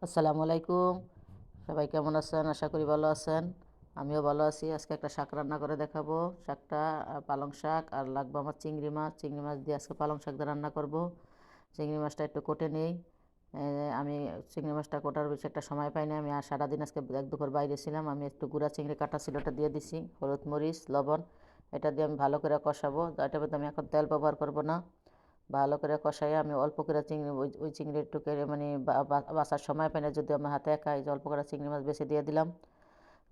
আসসালামু আলাইকুম। সবাই কেমন আছেন? আশা করি ভালো আছেন। আমিও ভালো আছি। আজকে একটা শাক রান্না করে দেখাবো। শাকটা পালং শাক আর লাগবে আমার চিংড়ি মাছ। চিংড়ি মাছ দিয়ে আজকে পালং শাক দিয়ে রান্না করব। চিংড়ি মাছটা একটু কেটে নেই। আমি চিংড়ি মাছটা কাটার বেশি একটা সময় পাই না। আমি আর সারাদিন আজকে এক দুপুর বাইরে ছিলাম। আমি একটু গুঁড়া চিংড়ি কাটা ছিল, ওটা দিয়ে দিছি। হলুদ, মরিচ, লবণ এটা দিয়ে আমি ভালো করে কষাবো। এটার মধ্যে আমি এখন তেল ব্যবহার করব না। ভালো করে কষাইয়ে আমি অল্প করে চিংড়ি ওই চিংড়ি একটু মানে বাছার সময় পাই না, যদি আমার হাতে একা এই যে অল্প করে চিংড়ি মাছ বেশি দিয়ে দিলাম,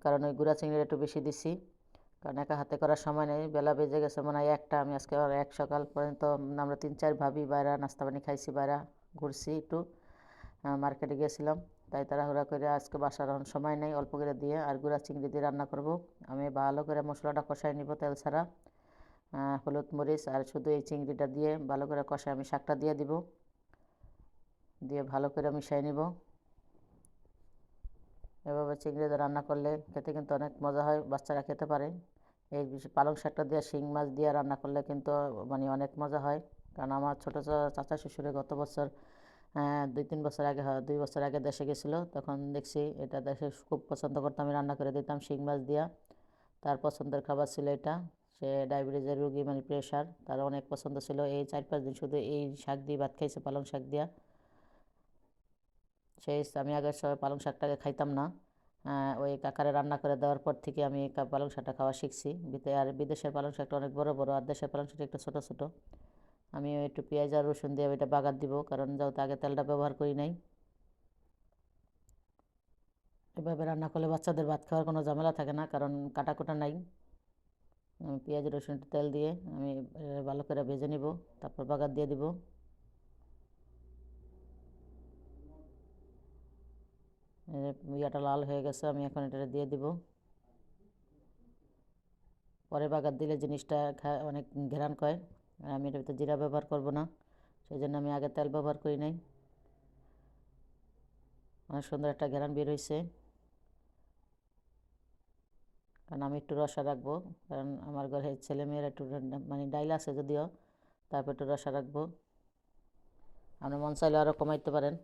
কারণ ওই গুঁড়া চিংড়িটা একটু বেশি দিছি, কারণ একা হাতে করার সময় নেই। বেলা বেজে গেছে মনে হয় একটা। আমি আজকে এক সকাল পর্যন্ত আমরা 3-4 ভাবি বাইরা নাস্তা পানি খাইছি, বাইরা ঘুরছি একটু, মার্কেটে গিয়েছিলাম। তাই তাড়াহুড়া করে আজকে বাসার এখন সময় নেই, অল্প করে দিয়ে আর গুঁড়া চিংড়ি দিয়ে রান্না করব। আমি ভালো করে মশলাটা কষাই নিব তেল ছাড়া। হলুদ, মরিচ আর শুধু এই চিংড়িটা দিয়ে ভালো করে কষাই আমি শাকটা দিয়ে দিব, দিয়ে ভালো করে মিশিয়ে নিব। এভাবে চিংড়ি দিয়ে রান্না করলে খেতে কিন্তু অনেক মজা হয়, বাচ্চারা খেতে পারে। এই পালং শাকটা দিয়ে শিং মাছ দিয়ে রান্না করলে কিন্তু মানে অনেক মজা হয়। কারণ আমার ছোটো চাচা শ্বশুরে গত বছর 2-3 বছর আগে, 2 বছর আগে দেশে গেছিলো, তখন দেখছি এটা দেশে খুব পছন্দ করতো। আমি রান্না করে দিতাম শিং মাছ দিয়া। তার পছন্দের খাবার ছিল এটা। সে ডায়াবেটিসের রুগী, মানে প্রেশার, তার অনেক পছন্দ ছিল। এই 4-5 দিন শুধু এই শাক দিয়ে ভাত খাইছে, পালং শাক দিয়া। সেই আমি আগে সব পালং শাকটাকে খাইতাম না। ওই কাকারে রান্না করে দেওয়ার পর থেকে আমি পালং শাকটা খাওয়া শিখছি। আর বিদেশের পালং শাকটা অনেক বড় বড়, আর দেশের পালং শাকটা একটু ছোটো ছোটো। আমি একটু পেঁয়াজ আর রসুন দিয়ে এটা বাগার দিব, কারণ যেহেতু আগে তেলটা ব্যবহার করি নাই। এভাবে রান্না করলে বাচ্চাদের ভাত খাওয়ার কোনো ঝামেলা থাকে না, কারণ কাটা কুটা নাই। পেঁয়াজ রসুন তেল দিয়ে আমি ভালো করে ভেজে নিব, তারপর বাগার দিয়ে দিব। ইয়াটা লাল হয়ে গেছে, আমি এখন এটা দিয়ে দিব। পরে বাগার দিলে জিনিসটা অনেক ঘেরান কয়। আমি এটার ভিতরে জিরা ব্যবহার করব না, সেই জন্য আমি আগে তেল ব্যবহার করি নাই। অনেক সুন্দর একটা ঘেরান বের হয়েছে, কারণ আমি একটু রসা রাখবো। কারণ আমার ঘরে ছেলেমেয়েরা একটু মানে ডাইল আছে যদিও, তারপর একটু রসা রাখবো। আপনি মন চাইলে আরও কমাইতে পারেন।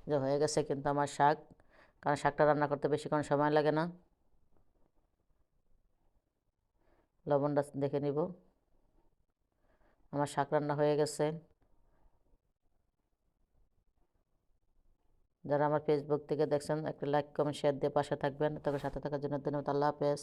যে হয়ে গেছে কিন্তু আমার শাক, কারণ শাকটা রান্না করতে বেশিক্ষণ সময় লাগে না। লবণটা দেখে নিব। আমার শাক রান্না হয়ে গেছে। যারা আমার ফেসবুক থেকে দেখছেন, একটা লাইক, কমেন্ট, শেয়ার দিয়ে পাশে থাকবেন। তবে সাথে থাকার জন্য ধন্যবাদ। আল্লাহ হাফেজ।